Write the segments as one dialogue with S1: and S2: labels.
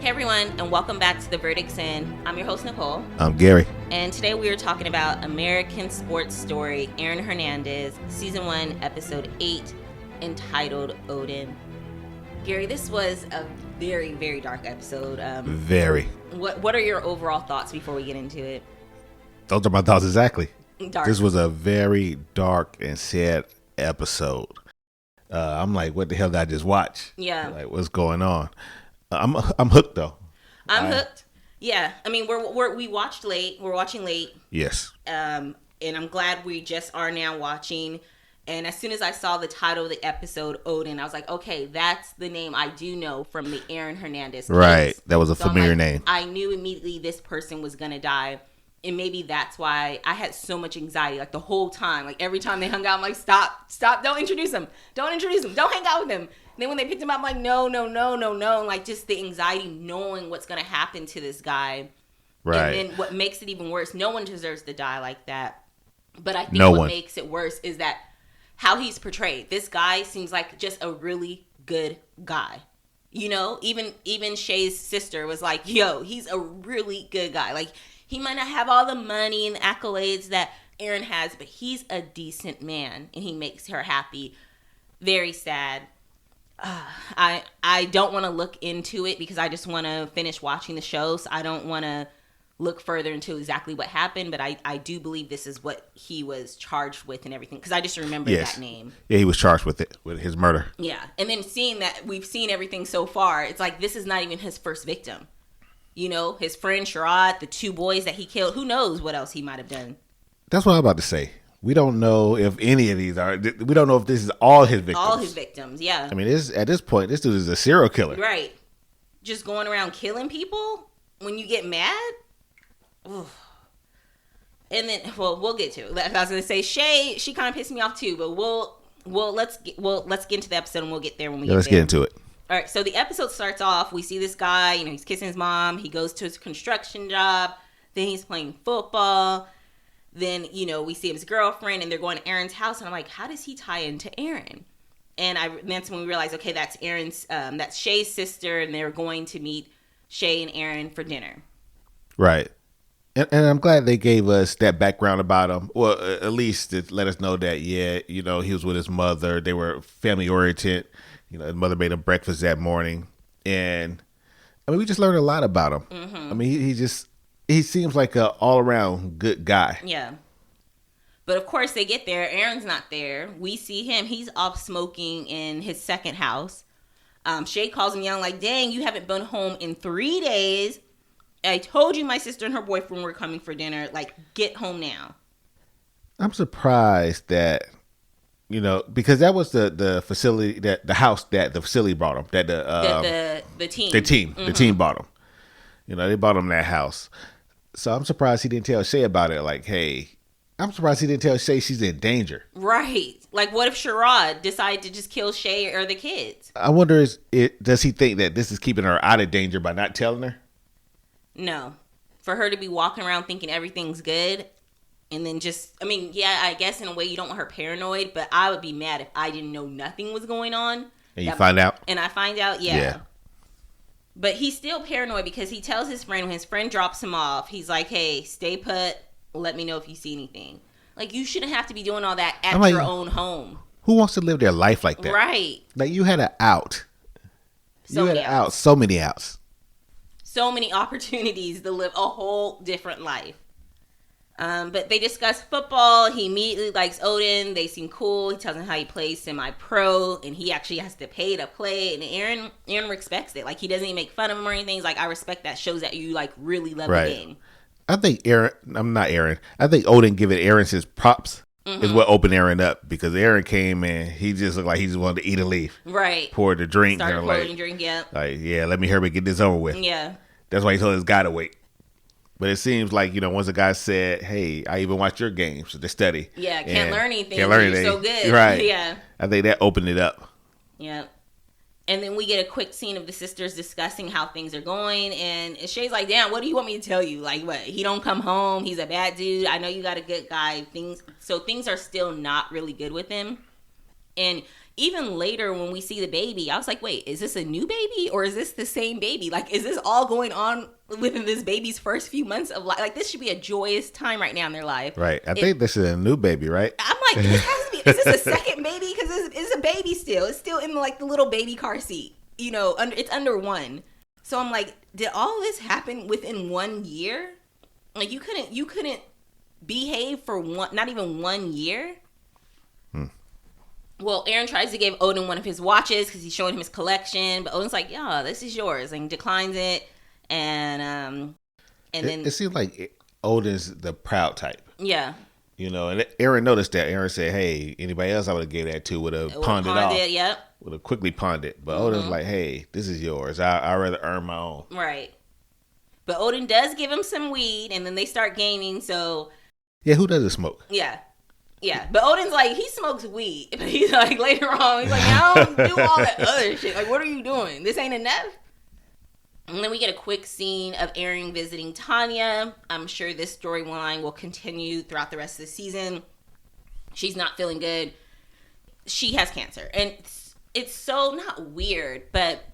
S1: Hey everyone, and welcome back to The Verdict's In. I'm your host, Nicole.
S2: I'm Gary.
S1: And today we are talking about American sports story, Aaron Hernandez, Season 1, Episode 8, entitled Odin. Gary, this was a very, very dark episode.
S2: Very.
S1: What are your overall thoughts before we get into it?
S2: Those are my thoughts exactly.
S1: Dark.
S2: This was a very dark and sad episode. I'm like, what the hell did I just watch?
S1: Yeah.
S2: Like, what's going on? I'm hooked though.
S1: I'm hooked. Yeah. I mean, we watched late. We're watching late.
S2: Yes.
S1: And I'm glad we just are now watching. And as soon as I saw the title of the episode, Odin, I was like, okay, that's the name I do know from the Aaron Hernandez case.
S2: Right. That was a familiar name.
S1: I knew immediately this person was going to die. And maybe that's why I had so much anxiety, like the whole time. Like every time they hung out, I'm like, stop, don't introduce him. Don't hang out with him. And then when they picked him up, I'm like, no. Like just the anxiety knowing what's going to happen to this guy.
S2: Right.
S1: And then what makes it even worse, no one deserves to die like that. But I think what makes it worse is that how he's portrayed. This guy seems like just a really good guy. You know, even Shay's sister was like, yo, he's a really good guy. Like, he might not have all the money and accolades that Aaron has, but he's a decent man and he makes her happy. Very sad. I don't want to look into it because I just want to finish watching the show. So I don't want to look further into exactly what happened, but I do believe this is what he was charged with and everything, because I just remember that name.
S2: Yeah, he was charged with it, with his murder.
S1: Yeah, and then seeing that we've seen everything so far, it's like this is not even his first victim. You know, his friend Sherrod, the 2 boys that he killed, who knows what else he might have done.
S2: That's what I'm about to say. We don't know if any of these are, we don't know if this is all his victims.
S1: All his victims, yeah.
S2: I mean, at this point, this dude is a serial killer.
S1: Right. Just going around killing people when you get mad? Oof. And then, we'll get to it. I was going to say, Shay, she kind of pissed me off too, but let's get into the episode and we'll get there when we get there.
S2: Let's get into it.
S1: All right, so the episode starts off. We see this guy, you know, he's kissing his mom. He goes to his construction job. Then he's playing football. Then, you know, we see his girlfriend, and they're going to Aaron's house. And I'm like, how does he tie into Aaron? And that's when we realize, okay, that's that's Shay's sister, and they're going to meet Shay and Aaron for dinner.
S2: Right. And I'm glad they gave us that background about him. Well, at least to let us know that, yeah, you know, he was with his mother. They were family oriented. You know, his mother made him breakfast that morning. And, I mean, we just learned a lot about him. Mm-hmm. I mean, he seems like an all-around good guy.
S1: Yeah. But, of course, they get there. Aaron's not there. We see him. He's off smoking in his second house. Shay calls him young, like, dang, you haven't been home in 3 days. I told you my sister and her boyfriend were coming for dinner. Like, get home now.
S2: I'm surprised that, you know, because that was the facility, the house that the facility brought him. That the team.
S1: Mm-hmm.
S2: The team bought him. You know, they bought him that house. So I'm surprised he didn't tell Shay about it. Like, hey, I'm surprised he didn't tell Shay she's in danger.
S1: Right. Like, what if Sherrod decided to just kill Shay or the kids?
S2: I wonder, does he think that this is keeping her out of danger by not telling her?
S1: No. For her to be walking around thinking everything's good and then just, I mean, yeah, I guess in a way you don't want her paranoid, but I would be mad if I didn't know nothing was going on.
S2: And you find out?
S1: And I find out, yeah. But he's still paranoid because he tells his friend, when his friend drops him off, he's like, hey, stay put. Let me know if you see anything. Like, you shouldn't have to be doing all that at your own home.
S2: Who wants to live their life like that?
S1: Right.
S2: Like, you had an out. So many outs. So many opportunities to live a whole different life.
S1: But they discuss football. He immediately likes Odin. They seem cool. He tells him how he plays semi-pro, and he actually has to pay to play. And Aaron respects it. Like, he doesn't even make fun of him or anything. He's like, I respect that. Shows that you, like, really love the game.
S2: I think I think Odin giving Aaron his props is what opened Aaron up, because Aaron came and he just looked like he just wanted to eat a leaf.
S1: Right.
S2: Poured the drink.
S1: Started pouring drink, yeah.
S2: Like, yeah, let me hurry get this over with.
S1: Yeah.
S2: That's why he told his guy to wait. But it seems like, you know, once the guy said, hey, I even watch your games to study.
S1: Yeah, can't learn anything. You're so good.
S2: Right.
S1: Yeah.
S2: I think that opened it up.
S1: Yeah. And then we get a quick scene of the sisters discussing how things are going. And Shay's like, damn, what do you want me to tell you? Like, what? He don't come home. He's a bad dude. I know you got a good guy. Things are still not really good with him. And even later when we see the baby, I was like, wait, is this a new baby or is this the same baby? Like, is this all going on within this baby's first few months of life? Like, this should be a joyous time right now in their life.
S2: Right. I think this is a new baby, right?
S1: I'm like, this has to be, is this a second baby? Because it's a baby still. It's still in like the little baby car seat. You know, it's under 1. So I'm like, did all this happen within 1 year? Like, you couldn't behave for not even 1 year? Well, Aaron tries to give Odin one of his watches because he's showing him his collection, but Odin's like, "Yeah, this is yours," and declines it. And then
S2: it seems like Odin's the proud type.
S1: Yeah.
S2: You know, and Aaron noticed that. Aaron said, "Hey, anybody else I would have gave that to would have pawned it off.
S1: Yep.
S2: Would have quickly pawned it." But Odin's like, "Hey, this is yours. I'd rather earn my own."
S1: Right. But Odin does give him some weed, and then they start gaming. So
S2: yeah, who doesn't smoke?
S1: Yeah. Yeah, but Odin's like, he smokes weed. But he's like, later on, he's like, I don't do all that other shit. Like, what are you doing? This ain't enough? And then we get a quick scene of Aaron visiting Tanya. I'm sure this storyline will continue throughout the rest of the season. She's not feeling good. She has cancer. And it's so not weird, but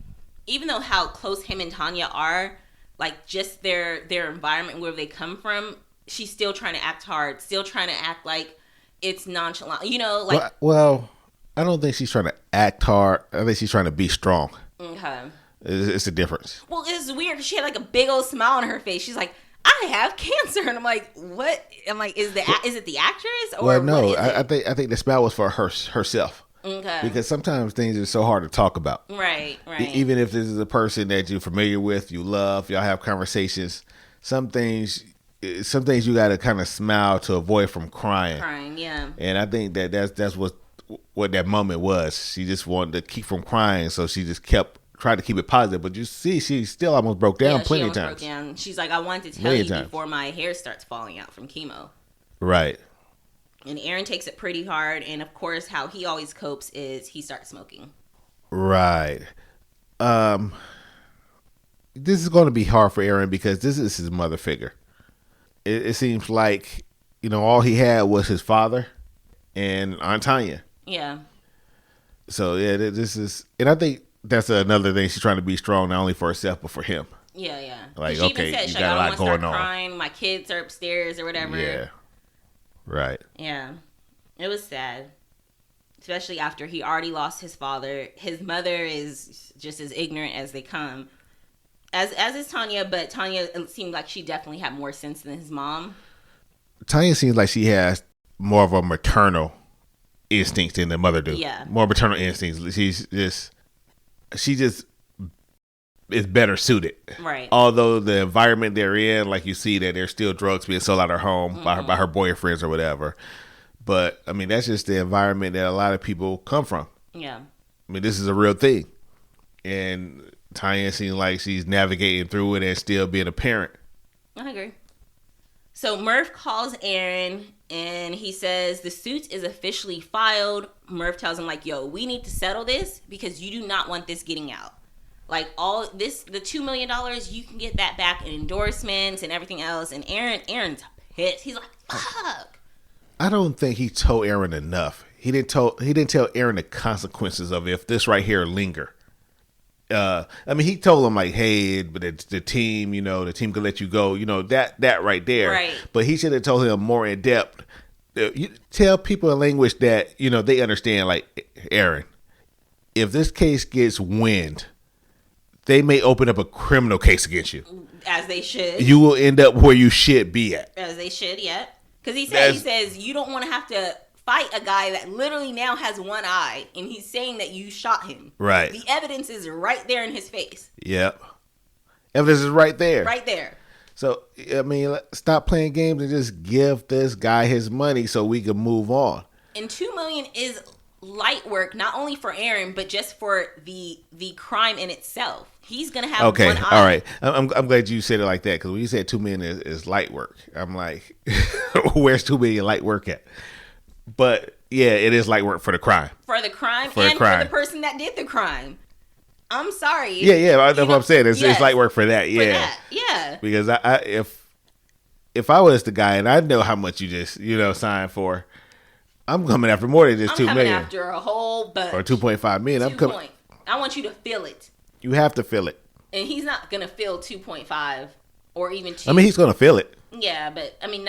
S1: even though how close him and Tanya are, like just their environment, where they come from, she's still trying to act hard, still trying to act like it's nonchalant, you know, like.
S2: Well, I don't think she's trying to act hard. I think she's trying to be strong.
S1: Okay.
S2: It's a difference.
S1: Well, it's weird because she had like a big old smile on her face. She's like, I have cancer, and I'm like, what? I'm like, is it the actress or?
S2: Well, no,
S1: what is it?
S2: I think the smile was for herself.
S1: Okay.
S2: Because sometimes things are so hard to talk about.
S1: Right.
S2: Even if this is a person that you're familiar with, you love, y'all have conversations. Some things you got to kind of smile to avoid from crying.
S1: Crying, yeah.
S2: And I think that's what that moment was. She just wanted to keep from crying, so she just tried to keep it positive. But you see, she still almost broke down plenty of times. Broke down.
S1: She's like, I wanted to tell you before my hair starts falling out from chemo.
S2: Right.
S1: And Aaron takes it pretty hard, and of course, how he always copes is he starts smoking.
S2: Right. This is going to be hard for Aaron because this is his mother figure. It seems like, you know, all he had was his father and Aunt Tanya.
S1: Yeah.
S2: So yeah, this is, and I think that's another thing. She's trying to be strong not only for herself but for him.
S1: Yeah.
S2: Like,
S1: she
S2: okay,
S1: even said,
S2: you
S1: got
S2: got a lot going on.
S1: Crying. My kids are upstairs or whatever.
S2: Yeah. Right.
S1: Yeah. It was sad. Especially after he already lost his father. His mother is just as ignorant as they come. As is Tanya, but Tanya seemed like she definitely had more sense than his mom.
S2: Tanya seems like she has more of a maternal instinct than the mother do.
S1: Yeah.
S2: More maternal instincts. She just is better suited.
S1: Right.
S2: Although the environment they're in, like you see that there's still drugs being sold out of her home by her boyfriends or whatever. But I mean, that's just the environment that a lot of people come from.
S1: Yeah.
S2: I mean, this is a real thing. And Tanya seems like she's navigating through it and still being a parent.
S1: I agree. So Murph calls Aaron and he says the suit is officially filed. Murph tells him like, yo, we need to settle this because you do not want this getting out. Like all this, the $2 million, you can get that back in endorsements and everything else. And Aaron's pissed. He's like, fuck.
S2: I don't think he told Aaron enough. He didn't tell Aaron the consequences of if this right here linger. I mean, he told him like, hey, but the team, you know, the team could let you go, you know, that right there.
S1: Right.
S2: But he should have told him more in depth. You tell people in language that, you know, they understand, like, Aaron, if this case gets wind, they may open up a criminal case against you.
S1: As they should.
S2: You will end up where you should be at.
S1: As they should, yeah. Because he says you don't want to have to fight a guy that literally now has one eye, and he's saying that you shot him.
S2: Right.
S1: The evidence is right there in his face.
S2: Yep. Evidence is right there.
S1: Right there.
S2: So, I mean, stop playing games and just give this guy his money so we can move on.
S1: And $2 million is light work, not only for Aaron, but just for the crime in itself. He's going to have one eye.
S2: All right. I'm glad you said it like that, because when you said $2 million is light work, I'm like, where's $2 million light work at? But yeah, it is light work for the crime.
S1: For the crime for the person that did the crime. I'm sorry.
S2: Yeah. That's what I'm saying. It's light work for that. Yeah.
S1: For that. Yeah.
S2: Because if I was the guy and I know how much you just, you know, signed for, I'm coming after more than just $2 million.
S1: I'm coming after a whole bunch.
S2: Or 2.5 million. I'm coming.
S1: I want you to feel it.
S2: You have to feel it.
S1: And he's not gonna feel 2.5 or even 2.
S2: I mean, he's gonna feel it.
S1: Yeah, but I mean,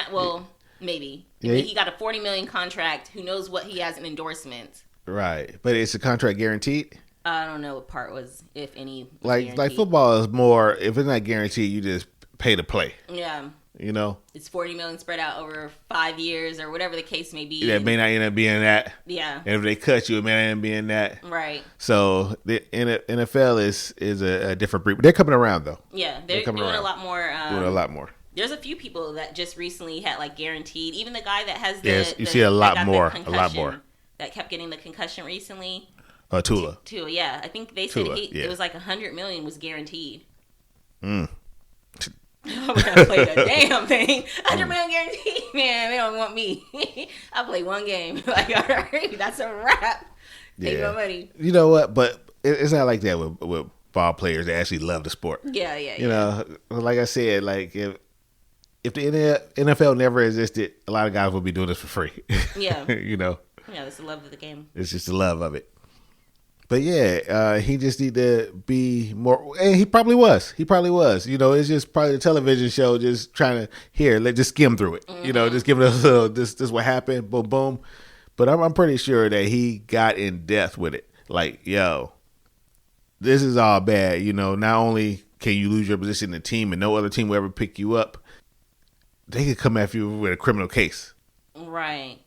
S1: maybe.
S2: Yeah.
S1: He got a $40 million contract. Who knows what he has in endorsements?
S2: Right, but it's a contract guaranteed.
S1: I don't know what part was, if any.
S2: Like football is more. If it's not guaranteed, you just pay to play.
S1: Yeah.
S2: You know,
S1: it's $40 million spread out over 5 years or whatever the case may be.
S2: That may not end up being that.
S1: Yeah.
S2: And if they cut you, it may not end up being that.
S1: Right.
S2: So the NFL is a different breed. They're coming around though.
S1: Yeah, they're doing around. A lot more.
S2: Doing a lot more.
S1: There's a few people that just recently had like guaranteed. Even the guy that has the.
S2: Yes, you see a lot more.
S1: That kept getting the concussion recently.
S2: Tua.
S1: Tua, yeah. I think they said it was like $100 million was guaranteed. I'm gonna play the damn thing. $100 million guaranteed, man. They don't want me. I play one game. Like, all right, that's a wrap. Take my money.
S2: You know what? But it's not like that with ball players that actually love the sport.
S1: Yeah.
S2: You know, like I said, like if the NFL never existed, a lot of guys would be doing this for free.
S1: Yeah.
S2: You know.
S1: Yeah, it's the love of the game.
S2: It's just the love of it. But yeah, he just need to be more. And he probably was. You know, it's just probably the television show just trying to let's just skim through it. Mm-hmm. You know, just give it a little. This what happened. Boom, boom. But I'm pretty sure that he got in depth with it. Like, yo, this is all bad. You know, not only can you lose your position in the team and no other team will ever pick you up, they could come after you with a criminal case.
S1: Right.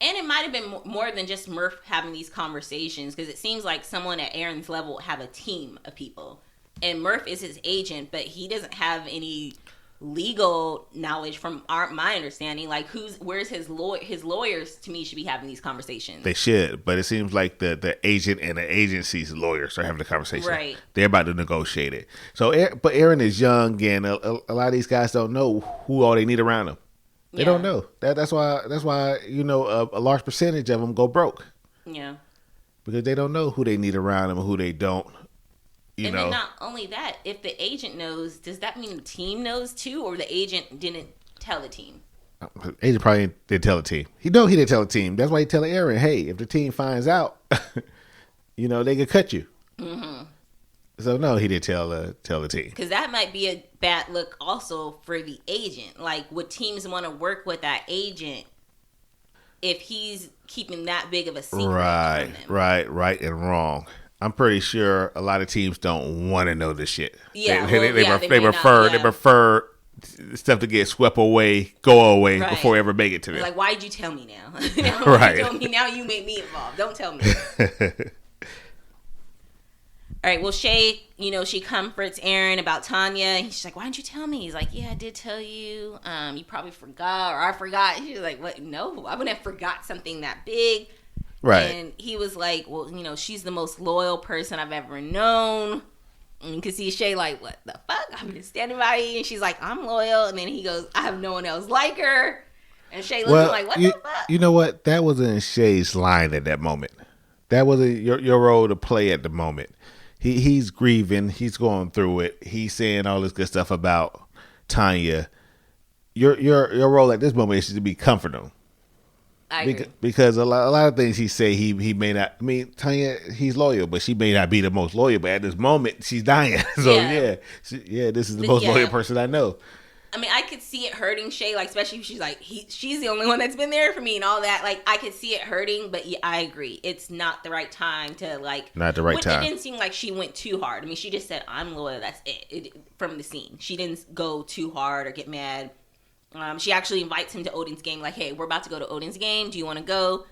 S1: And it might have been more than just Murph having these conversations, because it seems like someone at Aaron's level have a team of people. And Murph is his agent, but he doesn't have any legal knowledge from my understanding. Like, where's his lawyers, to me, should be having these conversations.
S2: They should, but it seems like the agent and the agency's lawyers are having the conversation.
S1: Right.
S2: They're about to negotiate it. So, but Aaron is young, and a lot of these guys don't know who all they need around them. They don't know. That's why you know a large percentage of them go broke.
S1: Yeah.
S2: Because they don't know who they need around them and who they don't.
S1: And then not only that, if the agent knows, does that mean the team knows too, or the agent didn't tell the team?
S2: The agent probably didn't tell the team. He didn't tell the team. That's why he tell Aaron, hey, if the team finds out, you know, they could cut you. Mm-hmm. So no, he didn't tell the team.
S1: Because that might be a bad look also for the agent. Like, would teams want to work with that agent if he's keeping that big of a secret?
S2: Right and wrong. I'm pretty sure a lot of teams don't want to know this shit.
S1: Yeah,
S2: they prefer stuff to get swept away, go away before we ever make it to them.
S1: Like, why'd you tell me now?
S2: Right.
S1: You told me now. You made me involved. Don't tell me. All right, well, Shay, you know, she comforts Aaron about Tanya. And she's like, why didn't you tell me? He's like, yeah, I did tell you. You probably forgot, or I forgot. She's like, what? No, I wouldn't have forgot something that big.
S2: Right.
S1: And he was like, well, you know, she's the most loyal person I've ever known. And you can see Shay like, what the fuck? I've been standing by you. And she's like, I'm loyal. And then he goes, I have no one else like her. And Shay looking like, what the fuck?
S2: You know what? That wasn't Shay's line at that moment. That wasn't your role to play at the moment. He's grieving. He's going through it. He's saying all this good stuff about Tanya. Your role at this moment is to be comforting.
S1: I agree.
S2: Because a lot of things he say he may not. I mean, Tanya, he's loyal, but she may not be the most loyal. But at this moment, she's dying. So this is the most loyal person I know.
S1: I mean, I could see it hurting Shay, like, especially if she's like, she's the only one that's been there for me and all that. Like, I could see it hurting, but yeah, I agree. It's not the right time to, like...
S2: Not the right time.
S1: It didn't seem like she went too hard. I mean, she just said, I'm loyal, that's it from the scene. She didn't go too hard or get mad. She actually invites him to Odin's game, like, hey, we're about to go to Odin's game. Do you want to go?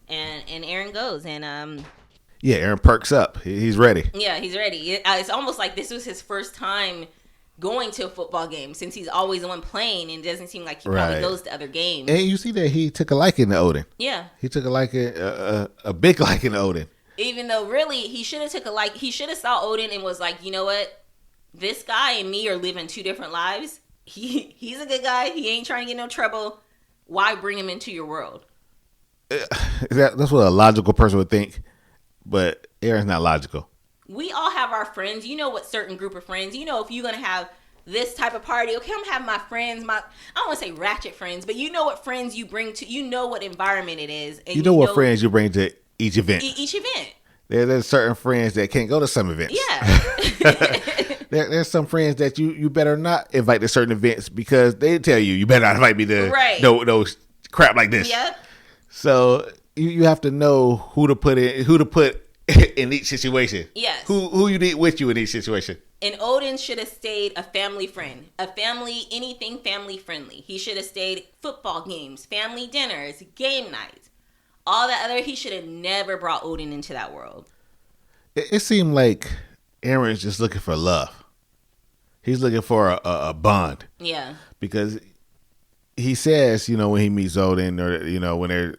S1: And Aaron goes, and...
S2: Yeah, Aaron perks up. He's ready.
S1: Yeah, he's ready. It's almost like this was his first time going to a football game, since he's always the one playing, and it doesn't seem like he probably goes to other games.
S2: And you see that he took a liking to Odin.
S1: Yeah.
S2: He took a liking, a big liking to Odin.
S1: Even though really he should have he should have saw Odin and was like, you know what? This guy and me are living two different lives. He's a good guy. He ain't trying to get no trouble. Why bring him into your world?
S2: That's what a logical person would think, but Aaron's not logical.
S1: We all have our friends. You know what certain group of friends. You know if you're going to have this type of party. Okay, I'm having my friends, I don't want to say ratchet friends, but you know what friends you bring to, you know what environment it is. And
S2: you know what friends you bring to each event.
S1: Each event.
S2: There's certain friends that can't go to some events.
S1: Yeah.
S2: There's some friends that you better not invite to certain events because they tell you better not invite me to no crap like this.
S1: Yep.
S2: So you have to know who to put in each situation.
S1: Yes.
S2: Who you need with you in each situation.
S1: And Odin should have stayed a family friend. Anything family friendly. He should have stayed football games, family dinners, game nights. All that other, he should have never brought Odin into that world.
S2: It seemed like Aaron's just looking for love. He's looking for a bond.
S1: Yeah.
S2: Because he says, when he meets Odin or, when they're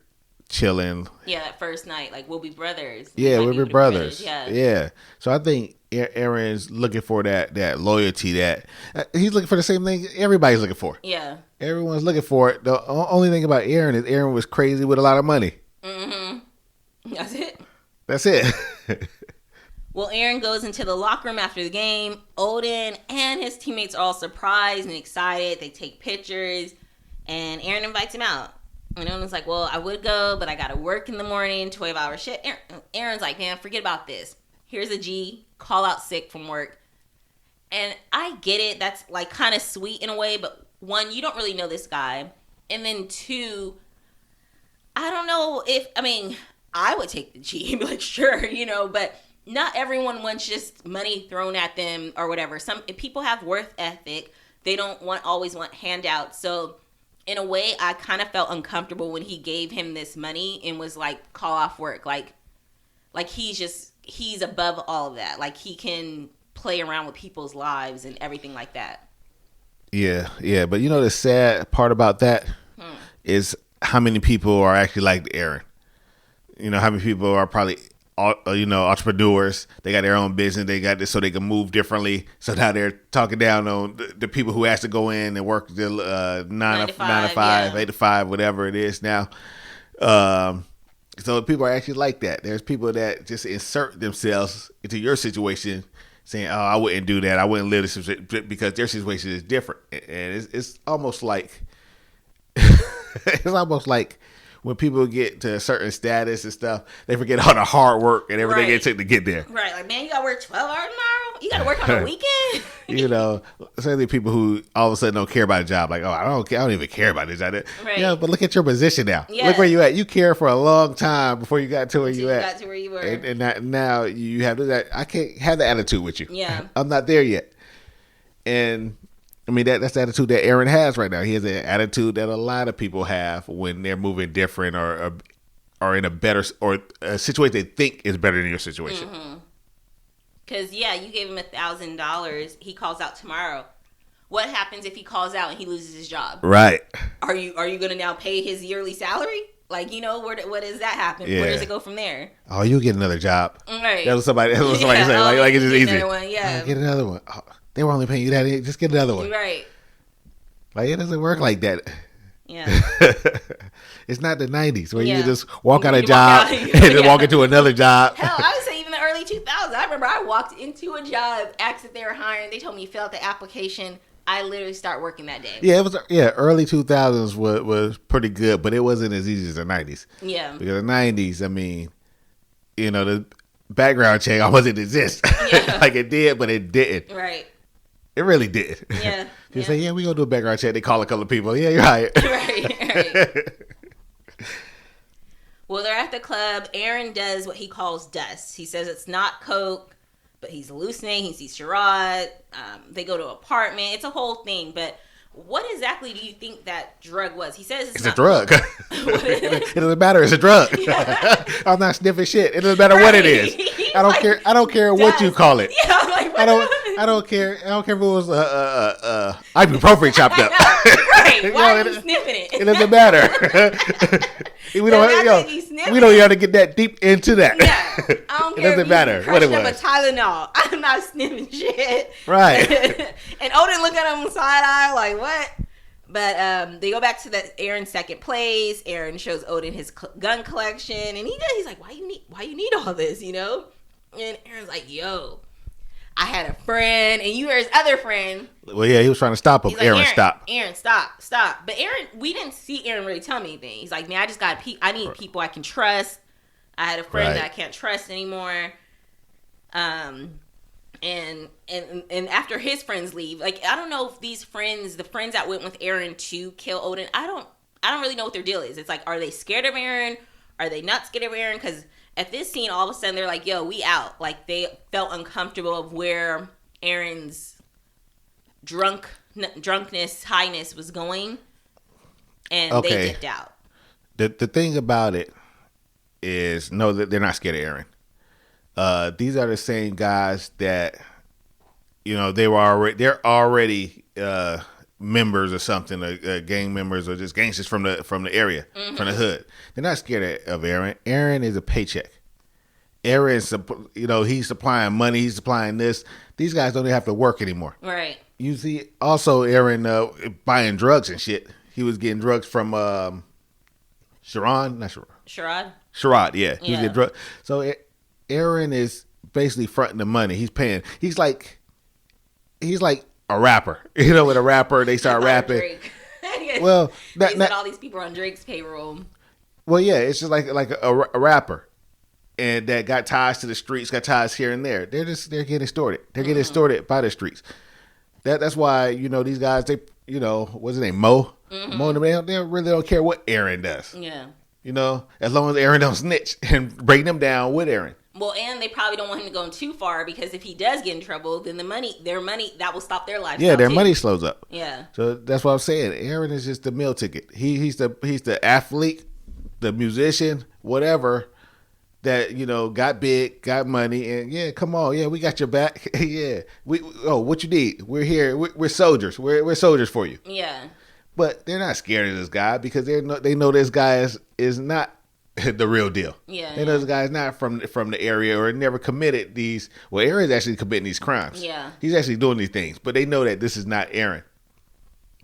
S2: chilling.
S1: Yeah, that first night, like, we'll be brothers.
S2: Yeah, we'll be brothers.
S1: Yeah.
S2: So I think Aaron's looking for that loyalty, that he's looking for the same thing everybody's looking for.
S1: Yeah.
S2: Everyone's looking for it. The only thing about Aaron is Aaron was crazy with a lot of money.
S1: Mm-hmm.
S2: That's it.
S1: Well, Aaron goes into the locker room after the game. Odin and his teammates are all surprised and excited. They take pictures, and Aaron invites him out. And Odin's like, well, I would go, but I got to work in the morning, 12-hour shift. Aaron's like, man, forget about this. Here's a G, call out sick from work. And I get it. That's like kind of sweet in a way, but one, you don't really know this guy. And then two, I don't know I would take the G and be like, sure, but not everyone wants just money thrown at them or whatever. Some people have worth ethic. They don't always want handouts. So in a way, I kind of felt uncomfortable when he gave him this money and was like, call off work. Like he's above all of that. Like he can play around with people's lives and everything like that.
S2: Yeah. But the sad part about that is how many people are actually like Aaron. How many people are probably, entrepreneurs. They got their own business. They got this so they can move differently. So now they're talking down on the people who has to go in and work the 9 to 5, 8 to 5, whatever it is now. So people are actually like that. There's people that just insert themselves into your situation saying, oh, I wouldn't do that. I wouldn't live this because their situation is different. And it's almost like, when people get to a certain status and stuff, they forget all the hard work and everything it took to get there.
S1: Right. Like, man, you got to work 12 hours tomorrow? You got to work on the weekend?
S2: Certainly people who all of a sudden don't care about a job. Like, oh, I don't even care about this. Right. Yeah, but look at your position now. Yeah. Look where you at. You care for a long time before you got to where you at.
S1: Got to where you were.
S2: And now you have that. I can't have the attitude with you.
S1: Yeah.
S2: I'm not there yet. And that's the attitude that Aaron has right now. He has an attitude that a lot of people have when they're moving different or in a better or a situation they think is better than your situation.
S1: Because you gave him $1,000. He calls out tomorrow. What happens if he calls out and he loses his job?
S2: Right.
S1: Are you going to now pay his yearly salary? Like, where does that happen? Yeah. Where does it go from there?
S2: Oh, you'll get another job.
S1: Right.
S2: That was somebody saying. Like it's just easy.
S1: Another one, yeah.
S2: Get another one. Oh, they were only paying you that. Just get another one.
S1: Right.
S2: Like, it doesn't work like that.
S1: Yeah.
S2: It's not the 90s where you just walk out of a job and then walk into another job.
S1: Hell, I would say even the early 2000s. I remember I walked into a job, asked if they were hiring. They told me fill out the application. I literally start working that day.
S2: Yeah, early 2000s was pretty good, but it wasn't as easy as the 90s.
S1: Yeah.
S2: Because the 90s, the background check almost didn't exist. Yeah. Like it did, but it didn't.
S1: Right.
S2: It really did.
S1: Yeah.
S2: You say, we gonna do a background check. They call a couple of people. Yeah, you're hired.
S1: Right. Well, they're at the club. Aaron does what he calls dust. He says it's not coke, but he's hallucinating. He sees Sherrod. They go to an apartment. It's a whole thing. But what exactly do you think that drug was? He says it's
S2: a drug. It doesn't matter. It's a drug. Yeah. I'm not sniffing shit. It doesn't matter what it is. I don't care. I don't care what you call it.
S1: Yeah, I'm like,
S2: I don't care. I don't care if it was ibuprofen chopped up.
S1: Right? Why are you sniffing it?
S2: It doesn't matter. we don't have to get that deep into that.
S1: Yeah, I don't care.
S2: It doesn't matter what it was.
S1: A Tylenol. I'm not sniffing shit.
S2: Right.
S1: And Odin look at him side eye like, what? But they go back to Aaron's second place. Aaron shows Odin his gun collection, and he's like, why you need all this, And Aaron's like, yo, I had a friend, and you were his other friend.
S2: Well, yeah, he was trying to stop him. Like, Aaron, stop.
S1: Aaron, stop. But Aaron, we didn't see Aaron really tell me anything. He's like, man, I just got I need people I can trust. I had a friend that I can't trust anymore. And after his friends leave, like, I don't know if these friends, the friends that went with Aaron to kill Odin, I don't really know what their deal is. It's like, are they scared of Aaron? Are they not scared of Aaron? Because at this scene, all of a sudden, they're like, yo, we out. Like, they felt uncomfortable of where Aaron's drunkenness, highness was going. And they dipped out.
S2: The thing about it is, no, they're not scared of Aaron. These are the same guys that, you know, they're already members or something, gang members or just gangsters from the area, from the hood. They're not scared of Aaron. Aaron is a paycheck. Aaron's, you know, he's supplying money. He's supplying this. These guys don't even have to work anymore.
S1: Right.
S2: You see, also Aaron buying drugs and shit. He was getting drugs from Sharad, yeah. He was getting drugs. So Aaron is basically fronting the money. He's paying. He's like a rapper. You know, with a rapper, they start rapping. Well,
S1: not all these people are on Drake's payroll.
S2: Well, yeah, it's just like a rapper, and that got ties to the streets, got ties here and there. They're getting extorted. They're getting extorted by the streets. That's why, you know, these guys, they, you know, what's his name, Mo? Mo, they really don't care what Aaron does.
S1: Yeah.
S2: You know, as long as Aaron don't snitch and break them down with Aaron.
S1: Well, and they probably don't want him to go too far, because if he does get in trouble, then their money, that will stop their lifestyle.
S2: Yeah, their money slows up.
S1: Yeah.
S2: So that's what I'm saying. Aaron is just the meal ticket. He's the athlete, the musician, whatever, that, you know, got big, got money, and yeah, come on, yeah, we got your back. Yeah, what you need? We're here. We're soldiers. We're soldiers for you.
S1: Yeah. But
S2: they're not scared of this guy because they know this guy is not the real deal.
S1: Yeah.
S2: They know this guy's not from the area or never committed these. Well, Aaron's actually committing these crimes.
S1: Yeah.
S2: He's actually doing these things, but they know that this is not Aaron.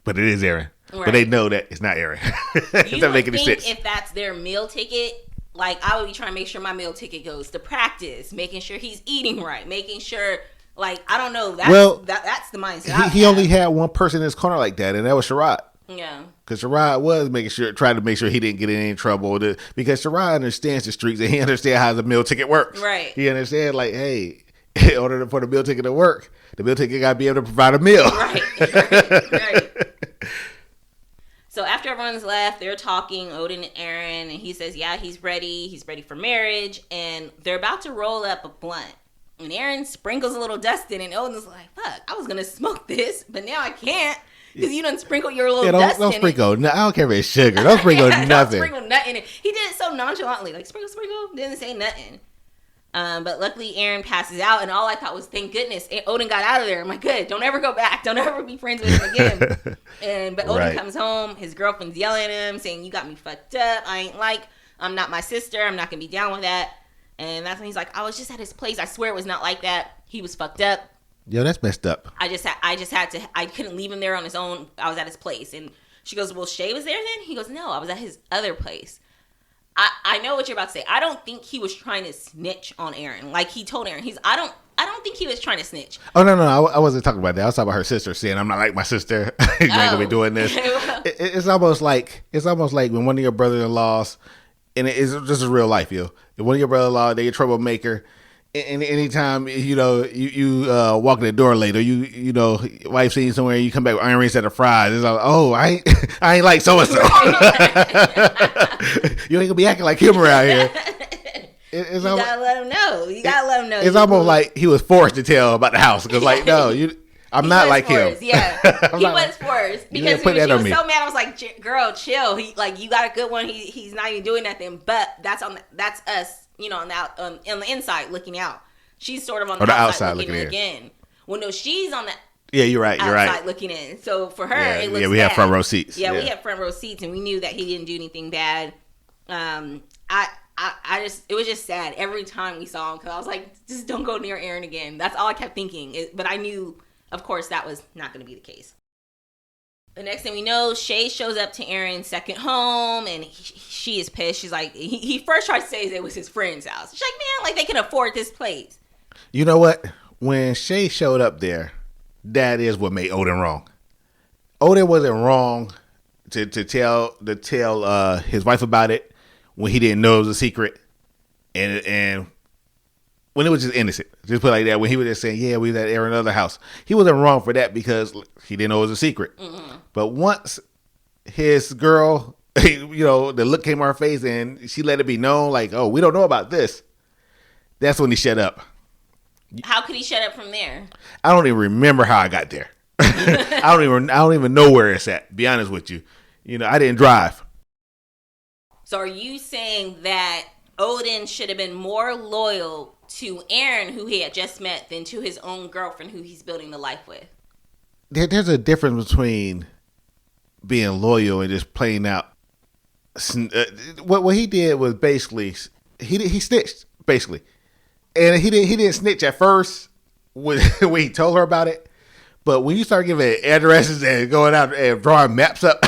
S2: But it is Aaron.
S1: Right.
S2: But they know that it's not Aaron.
S1: You would think if that's their meal ticket, like, I would be trying to make sure my meal ticket goes to practice, making sure he's eating right, making sure, like, I don't know. That's the mindset.
S2: He only had one person in his corner like that, and that was Sharad.
S1: Yeah.
S2: Because Sharad was trying to make sure he didn't get in any trouble. Because Sharad understands the streets and he understands how the meal ticket works.
S1: Right.
S2: He understands, like, hey, in order for the meal ticket to work, the meal ticket got to be able to provide a meal.
S1: Right. So after everyone's left, they're talking, Odin and Aaron, and he says, yeah, he's ready. He's ready for marriage. And they're about to roll up a blunt. And Aaron sprinkles a little dust in it, and Odin's like, fuck, I was going to smoke this, but now I can't. Because you done sprinkle your little dust in
S2: sprinkle.
S1: it.
S2: No, I don't care if it's sugar. Don't sprinkle nothing.
S1: Don't sprinkle nothing in it. He did it so nonchalantly. Like, sprinkle. Didn't say nothing. But luckily, Aaron passes out. And all I thought was, thank goodness, Odin got out of there. I'm like, good. Don't ever go back. Don't ever be friends with him again. But Odin comes home. His girlfriend's yelling at him, saying, you got me fucked up. I'm not my sister. I'm not going to be down with that. And that's when he's like, I was just at his place. I swear it was not like that. He was fucked up.
S2: Yo, that's messed up.
S1: I couldn't leave him there on his own. I was at his place. And she goes, well, Shay was there then? He goes, no, I was at his other place. I know what you're about to say. I don't think he was trying to snitch on Aaron. Like, he told Aaron, I don't think he was trying to snitch.
S2: Oh, no, I wasn't talking about that. I was talking about her sister saying, I'm not like my sister. You ain't gonna be doing this. It's almost like when one of your brother-in-laws, and it's just a real life, yo. If one of your brother-in-law, they're a troublemaker, and anytime, you know, you walk in the door late, or you know, wife seen somewhere, you come back with iron rings at the fries. It's like, oh, I ain't like so and so. You ain't gonna be acting like him around here.
S1: You gotta let him know.
S2: It's almost like he was forced to tell about the house because, like, no, I'm not like him.
S1: Yeah, he was forced because she was so mad. I was like, girl, chill. You got a good one. He's not even doing nothing. But that's us. You know, on the inside looking out. She's sort of on the outside looking in again. Well, no, she's on the
S2: you're right.
S1: outside looking in. So for her, it looks
S2: we
S1: bad.
S2: have front row seats.
S1: Yeah, we have front row seats, and we knew that he didn't do anything bad. It was just sad every time we saw him because I was like, just don't go near Aaron again. That's all I kept thinking. But I knew, of course, that was not going to be the case. The next thing we know, Shay shows up to Aaron's second home, and she is pissed. She's like, he first tried to say it was his friend's house. She's like, man, like, they can afford this place.
S2: You know what? when Shay showed up there, that is what made Odin wrong. Odin wasn't wrong to tell his wife about it when he didn't know it was a secret, and when it was just innocent. Just put it like that. When he was just saying, "Yeah, we was at Aaron's other house," he wasn't wrong for that because he didn't know it was a secret. Mm-hmm. But once his girl, the look came on her face and she let it be known, like, "Oh, we don't know about this." That's when he shut up.
S1: How could he shut up from there?
S2: I don't even remember how I got there. I don't even know where it's at. Be honest with you, I didn't drive.
S1: So are you saying that Odin should have been more loyal to Aaron, who he had just met, than to his own girlfriend, who he's building the life with?
S2: There's a difference between being loyal and just playing out. What he did was basically he snitched basically, and he didn't snitch at first when he told her about it. But when you start giving addresses and going out and drawing maps up,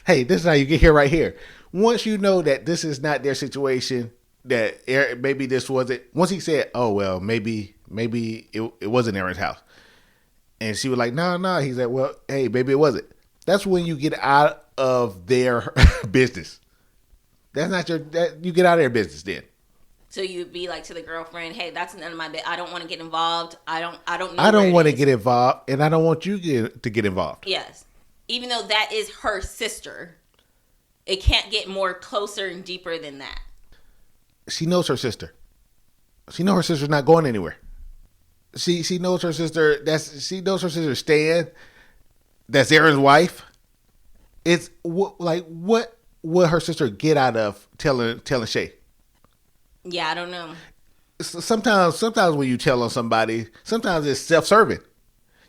S2: hey, this is how you get here right here. Once you know that this is not their situation, that maybe this wasn't. Once he said, "Oh well, maybe it wasn't Aaron's house," and she was like, "No." He said, "Well, hey, maybe it wasn't." That's when you get out of their business. That's not you get out of their business then.
S1: So you'd be like to the girlfriend, "Hey, that's none of my business. I don't want to get involved. I don't know.
S2: I don't want to get involved, and I don't want you to get involved."
S1: Yes, even though that is her sister, it can't get more closer and deeper than that.
S2: She knows her sister. She knows her sister's not going anywhere. She knows her sister. She knows her sister Stan. That's Aaron's wife. It's what would her sister get out of telling Shay?
S1: Yeah, I don't know.
S2: Sometimes when you tell on somebody, sometimes it's self-serving.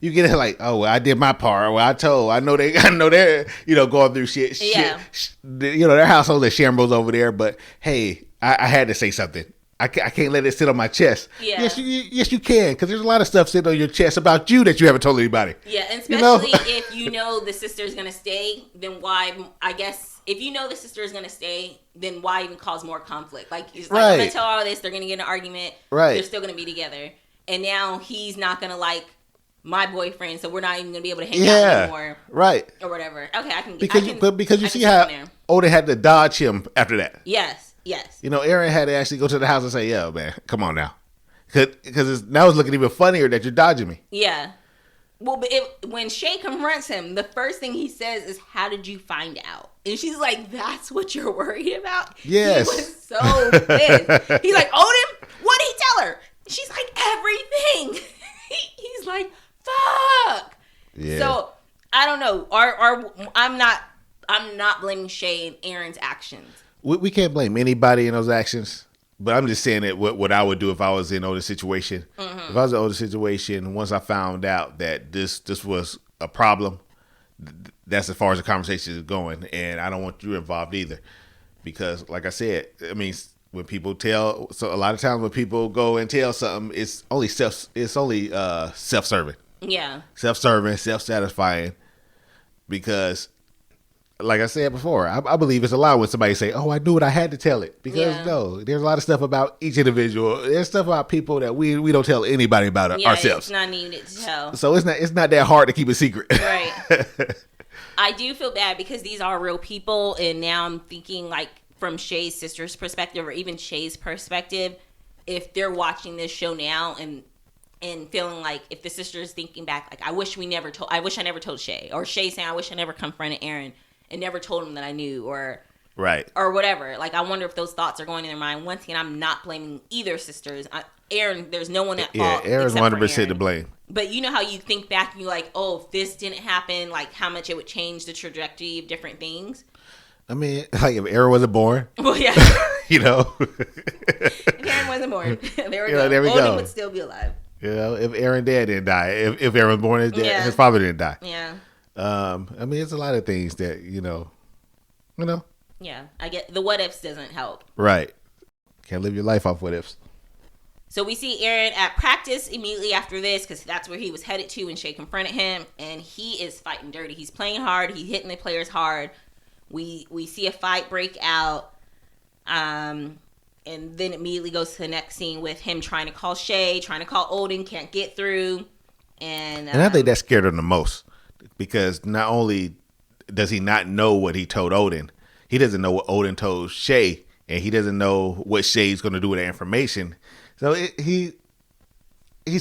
S2: You get it like, "Oh, well, I did my part. Well, I know they're going through shit.
S1: Yeah.
S2: Their household is shambles over there. But hey, I had to say something. I can't let it sit on my chest."
S1: Yeah.
S2: Yes, you can, because there's a lot of stuff sitting on your chest about you that you haven't told anybody.
S1: Yeah, and especially if you know the sister is going to stay, then why? I guess if you know the sister is going to stay, then why even cause more conflict? Like, I'm going to tell all this, they're going to get in an argument.
S2: Right.
S1: They're still going to be together, and now he's not going to like my boyfriend, so we're not even going to be able to hang out anymore.
S2: Right.
S1: Or whatever. Okay, I can.
S2: Because you see how Odin had to dodge him after that.
S1: Yes.
S2: Aaron had to actually go to the house and say, "Yo, man, come on now," because now it's looking even funnier that you're dodging me.
S1: Yeah. Well, but when Shay confronts him, the first thing he says is, "How did you find out?" And she's like, "That's what you're worried about?"
S2: Yes.
S1: He was so pissed. He's like, "Odin, what did he tell her?" She's like, "Everything." He's like, "Fuck." Yeah. So I don't know. I'm not blaming Shay and Aaron's actions.
S2: We can't blame anybody in those actions, but I'm just saying that what I would do if I was in Odin's situation. Mm-hmm. If I was in Odin's situation, once I found out that this was a problem, that's as far as the conversation is going, and I don't want you involved either, because, like I said, I mean, when people tell, so a lot of times when people go and tell something, it's only self-serving.
S1: Yeah,
S2: self-serving, self-satisfying, because, like I said before, I believe it's a lie when somebody say, "Oh, I knew it, I had to tell it." Because no, there's a lot of stuff about each individual. There's stuff about people that we don't tell anybody about ourselves.
S1: It's not needed to tell.
S2: So it's not that hard to keep a secret.
S1: Right. I do feel bad because these are real people, and now I'm thinking like from Shay's sister's perspective, or even Shay's perspective, if they're watching this show now and feeling like, if the sister is thinking back, like, I wish I never told Shay, or Shay saying, "I wish I never confronted Aaron and never told him that I knew," or
S2: right,
S1: or whatever. Like, I wonder if those thoughts are going in their mind. Once again, I'm not blaming either sisters. Aaron, there's no one at fault.
S2: Yeah, Aaron's 100% to blame.
S1: But you know how you think back and you're like, "Oh, if this didn't happen, like how much it would change the trajectory of different things."
S2: I mean, like if Aaron wasn't born.
S1: Well, yeah.
S2: If
S1: Aaron wasn't born, there we
S2: go.
S1: Odin would still be alive.
S2: If Aaron's dad didn't die, if Aaron was born, his father didn't die.
S1: Yeah.
S2: I mean, it's a lot of things that
S1: Yeah, I get the what ifs doesn't help.
S2: Right. Can't live your life off what ifs.
S1: So we see Aaron at practice immediately after this, because that's where he was headed to when Shay confronted him, and he is fighting dirty. He's playing hard. He's hitting the players hard. We see a fight break out. And then immediately goes to the next scene with him trying to call Shay, trying to call Odin, can't get through. And
S2: I think that scared him the most, because not only does he not know what he told Odin, he doesn't know what Odin told Shay, and he doesn't know what Shay's going to do with that information. So he's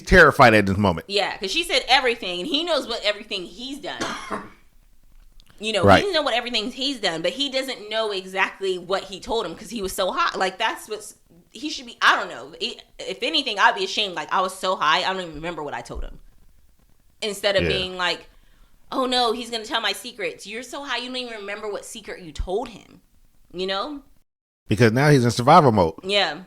S2: terrified at this moment.
S1: Yeah, because she said everything, and he knows what everything he's done. You know,
S2: right.
S1: He doesn't know what everything he's done, but he doesn't know exactly what he told him because he was so high. Like, that's what's... He should be... I don't know. If anything, I'd be ashamed. Like, I was so high, I don't even remember what I told him. Instead of being like, oh, no, he's going to tell my secrets. You're so high, you don't even remember what secret you told him. You know?
S2: Because now he's in survival mode.
S1: Yeah.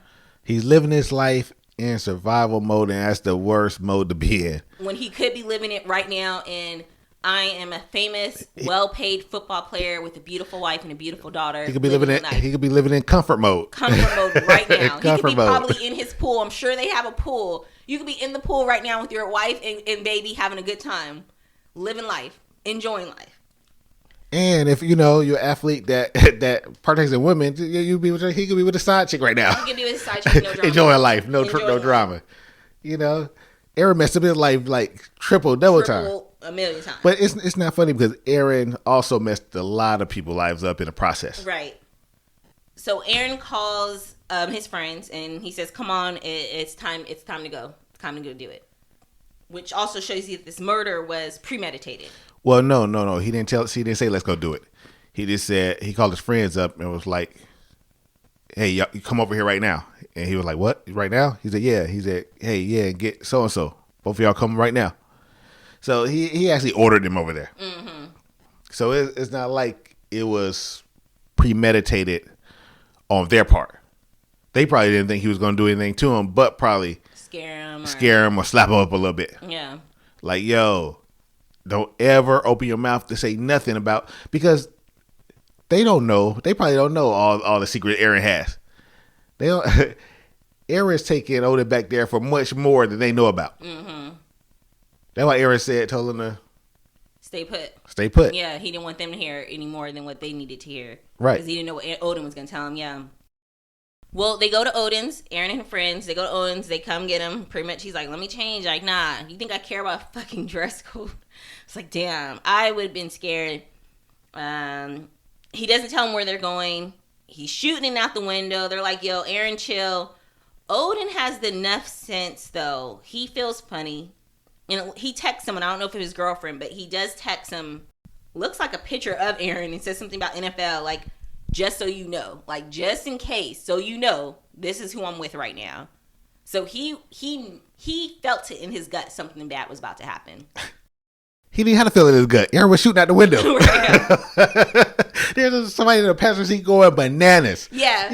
S2: He's living his life in survival mode, and that's the worst mode to be in. When
S1: he could be living it right now in... I am a famous, well-paid football player with a beautiful wife and a beautiful daughter.
S2: He could be living in comfort mode.
S1: Comfort mode right now. He could be probably in his pool. I'm sure they have a pool. You could be in the pool right now with your wife and baby, having a good time, living life, enjoying life.
S2: And if you're an athlete that partakes in women, he could be with a side chick right now.
S1: He could be with a side chick, no drama.
S2: Enjoying life, no drama. Aaron messed up his life like triple time.
S1: A million times.
S2: But it's not funny because Aaron also messed a lot of people's lives up in the process.
S1: Right. So Aaron calls his friends and he says, "Come on, it's time to go. It's time to go do it." Which also shows you that this murder was premeditated.
S2: Well, no. He didn't say let's go do it. He just said he called his friends up and was like, "Hey, y'all, you come over here right now." And he was like, "What? Right now?" He said, "Yeah." He said, "Hey, yeah, get so and so. Both of y'all come right now." So he actually ordered them over there. Mm-hmm. So it's not like it was premeditated on their part. They probably didn't think he was going to do anything to him, but probably scare him or slap him up a little bit.
S1: Yeah.
S2: Like, yo, don't ever open your mouth to say nothing about, because they don't know. They probably don't know all the secret Aaron has. They don't. Aaron's taking Odin back there for much more than they know about. Mm-hmm. That's why Aaron told him to
S1: stay put.
S2: Stay put.
S1: Yeah, he didn't want them to hear any more than what they needed to hear.
S2: Right.
S1: Because he didn't know what Odin was going to tell him. Yeah. Well, they go to Odin's. Aaron and her friends. They go to Odin's. They come get him. Pretty much, he's like, "Let me change." Like, nah. You think I care about a fucking dress code? It's like, damn. I would have been scared. He doesn't tell them where they're going. He's shooting it out the window. They're like, "Yo, Aaron, chill." Odin has the enough sense, though. He feels funny. He texts him, and I don't know if it was his girlfriend, but he does text him. Looks like a picture of Aaron and says something about NFL, like, just so you know. Like, just in case, so you know, this is who I'm with right now. So he felt it in his gut something bad was about to happen.
S2: He didn't have to feel it in his gut. Aaron was shooting out the window. There's somebody in the passenger seat going bananas.
S1: Yeah.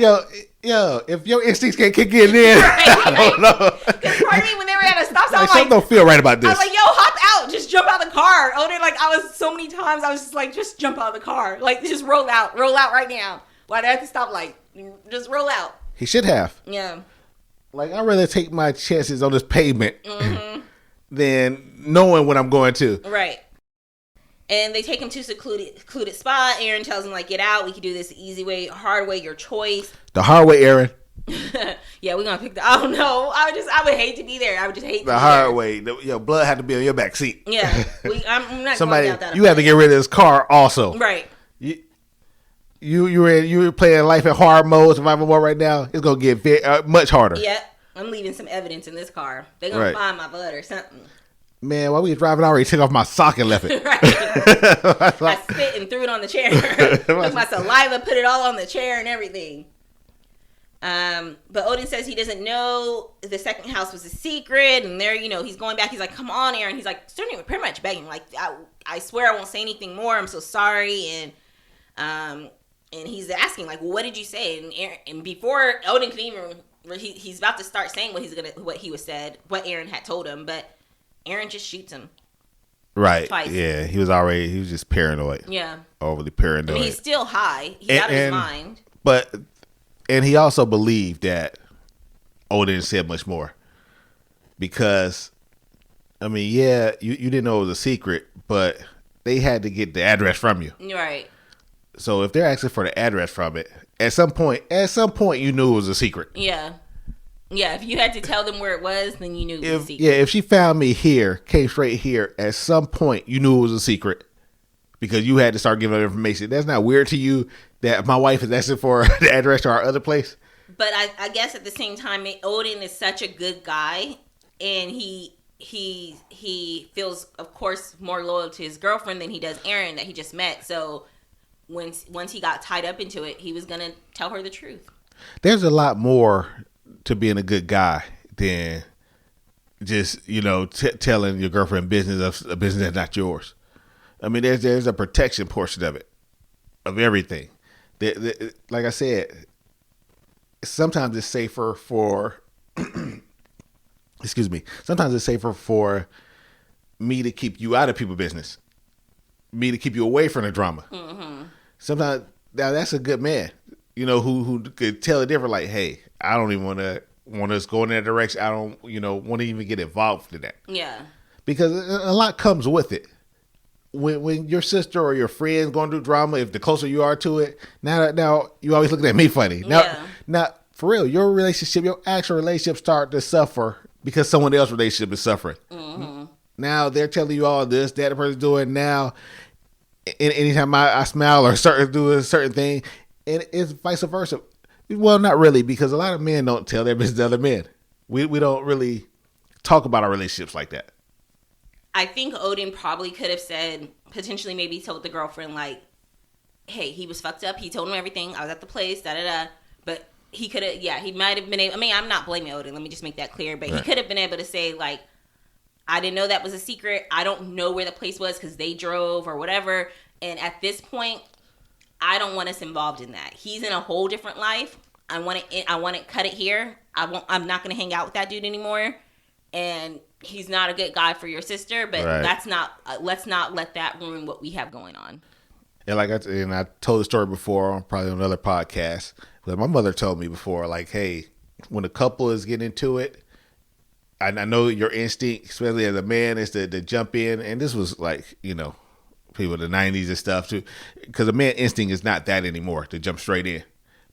S2: Yo, if your instincts can't kick in there, I don't know.
S1: Because part of me, when they were at a stop sign, like,
S2: something don't feel right about this.
S1: I was like, yo, hop out. Just jump out the car. Odin, like, I was so many times, I was just like, just jump out of the car. Like, just roll out right now. Why did I have to stop? Like, just roll out.
S2: He should have.
S1: Yeah.
S2: Like, I'd rather take my chances on this pavement than knowing what I'm going to.
S1: Right. And they take him to a secluded spot. Aaron tells him, like, get out. We can do this the easy way, hard way, your choice.
S2: The hard way, Aaron.
S1: Yeah, we're going to pick I don't know. I would hate to be there. I would just hate to be
S2: the hard way. Your blood had to be on your back seat.
S1: Yeah. I'm not going down that.
S2: You have to get rid of this car also.
S1: Right.
S2: You're playing life in hard mode, survival mode right now. It's going to get much harder.
S1: Yeah. I'm leaving some evidence in this car. They're going to find my blood or something.
S2: Man, while we was driving, I already took off my sock and left it.
S1: Right. I spit and threw it on the chair. Took my saliva, put it all on the chair and everything. But Odin says he doesn't know the second house was a secret. And there, he's going back. He's like, come on, Aaron. He's like, starting pretty much begging. Like, I swear I won't say anything more. I'm so sorry. And he's asking, like, well, what did you say? And before Odin can even, he's about to start saying what Aaron had told him. But Aaron just shoots him.
S2: Right.
S1: Twice.
S2: Yeah. He was just paranoid.
S1: Yeah.
S2: Overly paranoid.
S1: I mean, he's still high. He's out of his mind.
S2: And he also believed that Odin said much more. Because, I mean, yeah, you didn't know it was a secret, but they had to get the address from you.
S1: Right.
S2: So if they're asking for the address from it, at some point, you knew it was a secret.
S1: Yeah. Yeah, if you had to tell them where it was, then you knew it was a secret.
S2: Yeah, if she found me here, came straight here, at some point you knew it was a secret because you had to start giving her information. That's not weird to you that my wife is asking for the address to our other place?
S1: But I guess at the same time, Odin is such a good guy, and he feels, of course, more loyal to his girlfriend than he does Aaron that he just met. So once he got tied up into it, he was going to tell her the truth.
S2: There's a lot more to being a good guy than just, telling your girlfriend business of a business that's not yours. I mean, there's a protection portion of it, of everything. Like I said, sometimes it's safer for, excuse me, sometimes it's safer for me to keep you out of people's business, me to keep you away from the drama. Mm-hmm. Sometimes, now that's a good man, who could tell it different, like, hey, I don't even want us go in that direction. I don't, want to even get involved in that.
S1: Yeah. Because
S2: a lot comes with it. When your sister or your friend's going through drama, if the closer you are to it, now you always looking at me funny. Now, for real, your actual relationship start to suffer because someone else's relationship is suffering. Mm-hmm. Now they're telling you all this, that the person's doing now. Anytime I smile or start to do a certain thing, and it's vice versa. Well, not really, because a lot of men don't tell their business to other men. We don't really talk about our relationships like that.
S1: I think Odin probably could have said, potentially maybe told the girlfriend, like, hey, he was fucked up. He told him everything. I was at the place, da-da-da. But he could have, he might have been able, I'm not blaming Odin. Let me just make that clear. But right. He could have been able to say, like, I didn't know that was a secret. I don't know where the place was because they drove or whatever. And at this point, I don't want us involved in that. He's in a whole different life. I want to cut it here. I'm not going to hang out with that dude anymore. And he's not a good guy for your sister, but right. Let's not let that ruin what we have going on.
S2: And I told the story before, probably on another podcast, but my mother told me before, like, hey, when a couple is getting into it, I know your instinct, especially as a man, is to jump in. And this was like, people in the 90s and stuff too, because a man instinct is not that anymore, to jump straight in.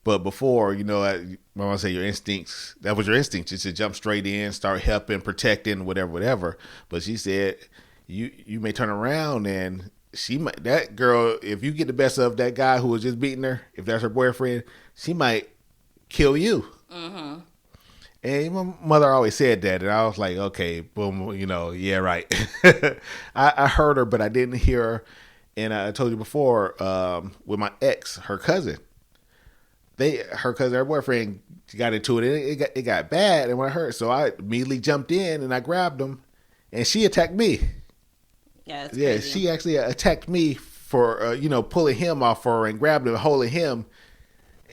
S2: But before, my mom say your instincts, that was your instinct, just to jump straight in, start helping, protecting, whatever. But she said, you may turn around and that girl, if you get the best of that guy who was just beating her, if that's her boyfriend, she might kill you. Mm-hmm. And my mother always said that, and I was like, okay, boom, yeah, right. I heard her, but I didn't hear her. And I told you before, with my ex, her cousin, her boyfriend got into it, and it got bad, and when I heard, so I immediately jumped in and I grabbed him, and she attacked me.
S1: Yeah,
S2: she actually attacked me for pulling him off her and grabbing him, holding him.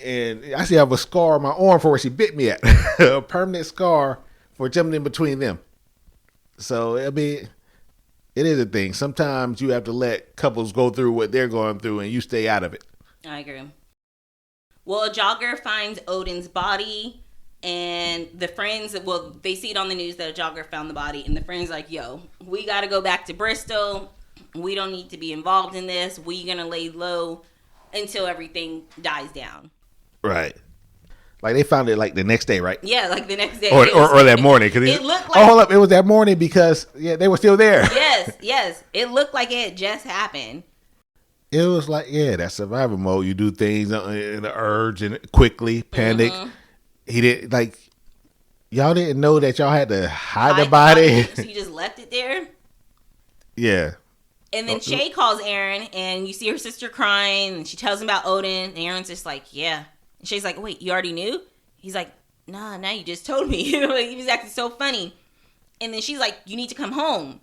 S2: And I still have a scar on my arm for where she bit me at. A permanent scar for jumping in between them. So, it is a thing. Sometimes you have to let couples go through what they're going through and you stay out of it.
S1: I agree. Well, a jogger finds Odin's body, and the friends, they see it on the news that a jogger found the body, and the friends like, yo, we got to go back to Bristol. We don't need to be involved in this. We're going to lay low until everything dies down.
S2: Right. Like they found it like the next day, right?
S1: Yeah, like the next day.
S2: Or that morning. Cause
S1: it looked like...
S2: Oh, hold up. It was that morning because, they were still there.
S1: Yes. It looked like it had just happened.
S2: It was like, that survival mode. You do things in the urge and quickly, panic. Mm-hmm. He didn't, like, y'all didn't know that y'all had to hide the body.
S1: So you just left it there?
S2: Yeah.
S1: And then Shay calls Aaron, and you see her sister crying, and she tells him about Odin, and Aaron's just like, yeah. And Shay's like, wait, you already knew? He's like, nah, now you just told me. He was acting so funny. And then she's like, you need to come home.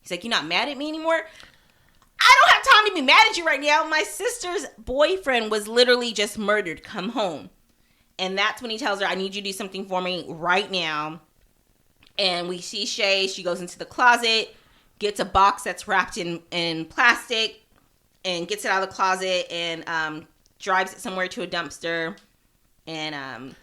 S1: He's like, you're not mad at me anymore? I don't have time to be mad at you right now. My sister's boyfriend was literally just murdered. Come home. And that's when he tells her, I need you to do something for me right now. And we see Shay. She goes into the closet, gets a box that's wrapped in plastic, and gets it out of the closet and drives it somewhere to a dumpster. And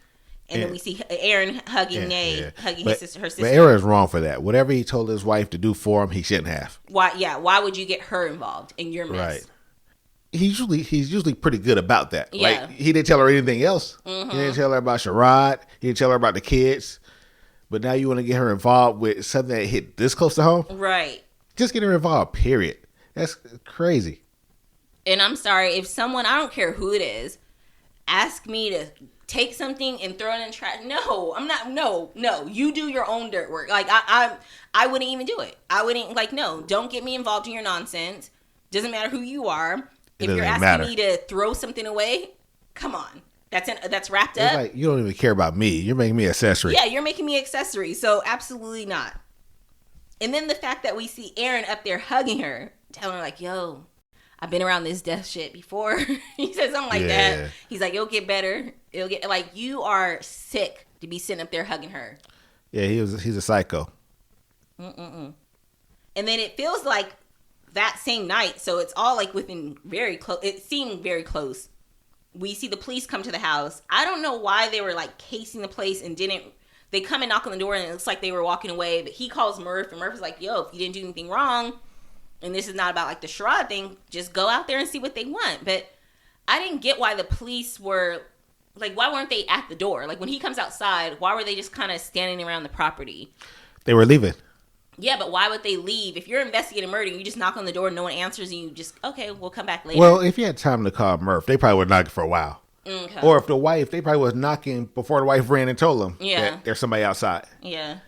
S1: then we see Aaron hugging hugging her sister.
S2: But Aaron's wrong for that. Whatever he told his wife to do for him, he shouldn't have.
S1: Why? Yeah. Why would you get her involved in your mess?
S2: Right. he's usually pretty good about that.
S1: Yeah.
S2: Like, he didn't tell her anything else. Mm-hmm. He didn't tell her about Sherrod. He didn't tell her about the kids. But now you want to get her involved with something that hit this close to home?
S1: Right.
S2: Just get her involved, period. That's crazy.
S1: And I'm sorry, if someone, I don't care who it is, ask me to take something and throw it in the trash. No, I'm not. No. You do your own dirt work. Like, I wouldn't even do it. I wouldn't, like, no, don't get me involved in your nonsense. Doesn't matter who you are. If you're asking me to throw something away, come on. That's wrapped up.
S2: Like, you don't even care about me. You're making me accessory.
S1: Yeah, you're making me accessory. So absolutely not. And then the fact that we see Aaron up there hugging her, telling her like, yo, I've been around this death shit before. He said something like that. He's like, it'll get better. It'll get, like, you are sick to be sitting up there hugging her.
S2: Yeah, he's a psycho.
S1: And then it feels like that same night, so it's all like within very close. It seemed very close. We see the police come to the house. I don't know why they were like casing the place and didn't. They come and knock on the door and it looks like they were walking away. But he calls Murph and Murph is like, yo, if you didn't do anything wrong, and this is not about like the Sherrod thing, just go out there and see what they want. But I didn't get why the police were, like, why weren't they at the door? Like, when he comes outside, why were they just kind of standing around the property?
S2: They were leaving.
S1: Yeah, but why would they leave? If you're investigating murder, you just knock on the door, no one answers, and you just, okay, we'll come back later.
S2: Well, if you had time to call Murph, they probably would knock for a while. Okay. Or if the wife, they probably was knocking before the wife ran and told them that there's somebody outside.
S1: Yeah.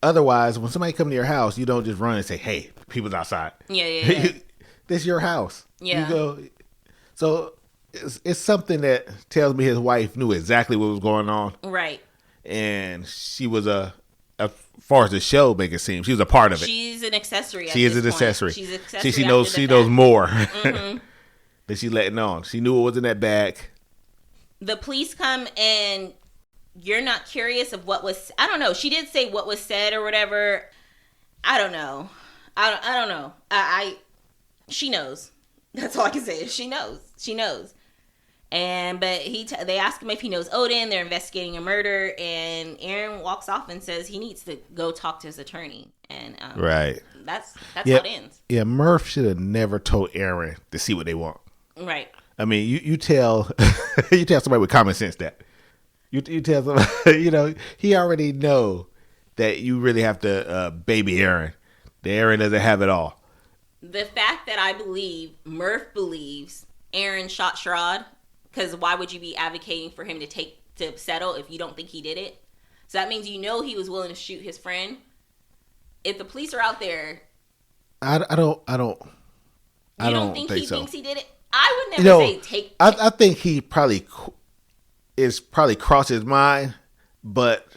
S2: Otherwise, when somebody come to your house, you don't just run and say, hey, people's outside.
S1: Yeah.
S2: This is your house.
S1: Yeah.
S2: You go. So it's something that tells me his wife knew exactly what was going on.
S1: Right.
S2: And she was as far as the show make it seem, she was a part of it.
S1: She's an accessory.
S2: She is an accessory.
S1: She's an accessory.
S2: She knows more than she letting on. She knew what was in that bag.
S1: The police come and you're not curious of what was. I don't know. She did say what was said or whatever. I don't know. I don't know. She knows. That's all I can say. She knows. But they ask him if he knows Odin. They're investigating a murder, and Aaron walks off and says he needs to go talk to his attorney. And
S2: right,
S1: that's how it ends.
S2: Yeah, Murph should have never told Aaron to see what they want.
S1: Right.
S2: I mean, you tell you tell somebody with common sense that you tell somebody, he already know that you really have to baby Aaron. The Aaron doesn't have it all.
S1: The fact that I believe Murph believes Aaron shot Sherrod. Because why would you be advocating for him to settle if you don't think he did it? So that means he was willing to shoot his friend. If the police are out there,
S2: I don't
S1: think he thinks he did it. I would never say take.
S2: I think he probably crossed his mind, but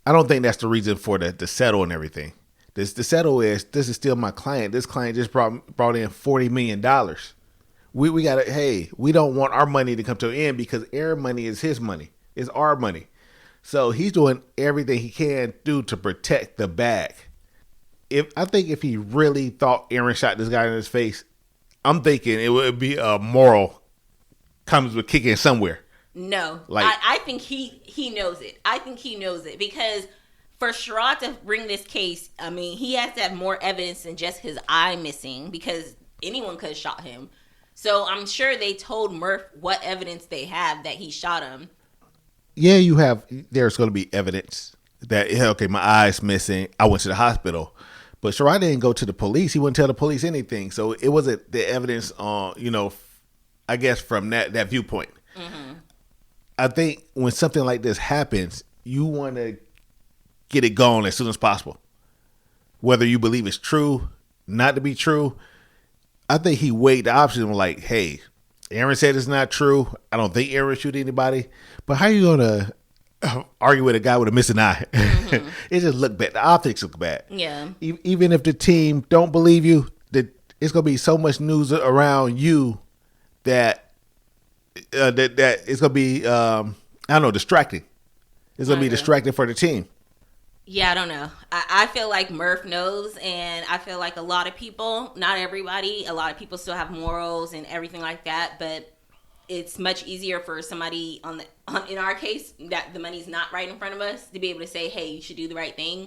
S2: I don't think that's the reason for the settle and everything. The settle is this is still my client. This client just brought in $40 million. We got to, hey, we don't want our money to come to an end because Aaron money is his money. It's our money. So he's doing everything he can do to protect the bag. I think if he really thought Aaron shot this guy in his face, I'm thinking it would be a moral comes with kicking somewhere.
S1: No, I think he knows it. I think he knows it because for Sherrod to bring this case, I mean, he has to have more evidence than just his eye missing because anyone could have shot him. So I'm sure they told Murph what evidence they have that he shot him.
S2: Yeah, there's going to be evidence that, okay, my eye's missing. I went to the hospital. But Sherrod didn't go to the police. He wouldn't tell the police anything. So it wasn't the evidence on, I guess from that viewpoint. Mm-hmm. I think when something like this happens, you want to get it gone as soon as possible. Whether you believe it's true, not to be true. I think he weighed the option like, hey, Aaron said it's not true. I don't think Aaron shoot anybody. But how are you going to argue with a guy with a missing eye? Mm-hmm. It just look bad. The optics look bad.
S1: Yeah.
S2: Even if the team don't believe you, it's going to be so much news around you that it's going to be, distracting. It's going to be distracting for the team.
S1: Yeah, I don't know. I feel like Murph knows, and I feel like a lot of people, not everybody, a lot of people still have morals and everything like that, but it's much easier for somebody in our case, that the money's not right in front of us, to be able to say, hey, you should do the right thing.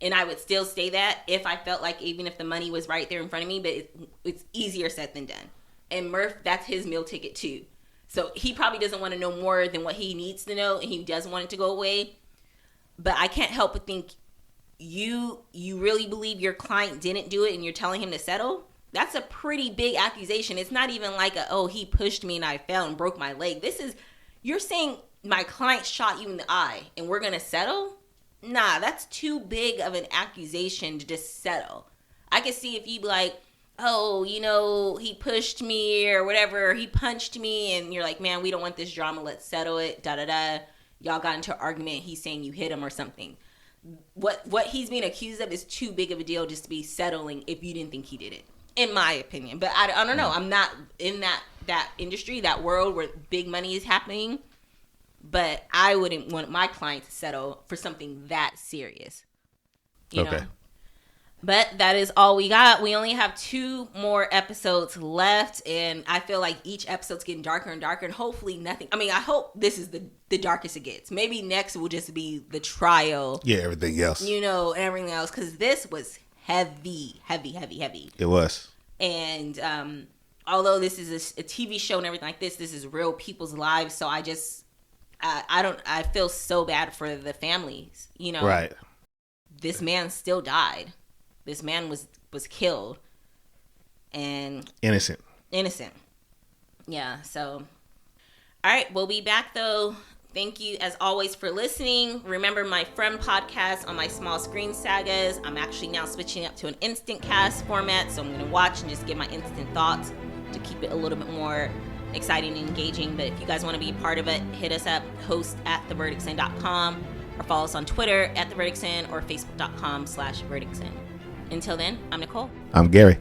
S1: And I would still say that if I felt like even if the money was right there in front of me, but it's easier said than done. And Murph, that's his meal ticket too. So he probably doesn't want to know more than what he needs to know, and he doesn't want it to go away. But I can't help but think you really believe your client didn't do it and you're telling him to settle? That's a pretty big accusation. It's not even like he pushed me and I fell and broke my leg. You're saying my client shot you in the eye and we're going to settle? Nah, that's too big of an accusation to just settle. I could see if you be like, he pushed me or whatever, he punched me, and you're like, man, we don't want this drama, let's settle it, da-da-da. Y'all got into an argument, he's saying you hit him or something. What he's being accused of is too big of a deal just to be settling if you didn't think he did it, in my opinion. But I don't know. I'm not in that industry, that world where big money is happening. But I wouldn't want my client to settle for something that serious. You know? But that is all we got. We only have 2 more episodes left, and I feel like each episode's getting darker and darker, and hopefully nothing. I mean, I hope this is the darkest it gets. Maybe next will just be the trial.
S2: Yeah, everything else.
S1: Everything else, because this was heavy.
S2: It was.
S1: And although this is a TV show and everything like this is real people's lives. So I just, I feel so bad for the families,
S2: Right.
S1: This man still died. This man was killed. And
S2: innocent.
S1: Yeah. So, all right. We'll be back though. Thank you as always for listening. Remember my friend podcast on my small screen sagas. I'm actually now switching up to an instant cast format. So I'm going to watch and just give my instant thoughts to keep it a little bit more exciting and engaging. But if you guys want to be a part of it, hit us up, host@theverdictsin.com, or follow us on Twitter @theverdictsin or facebook.com/verdictsin. Until then, I'm Nicole.
S2: I'm Gary.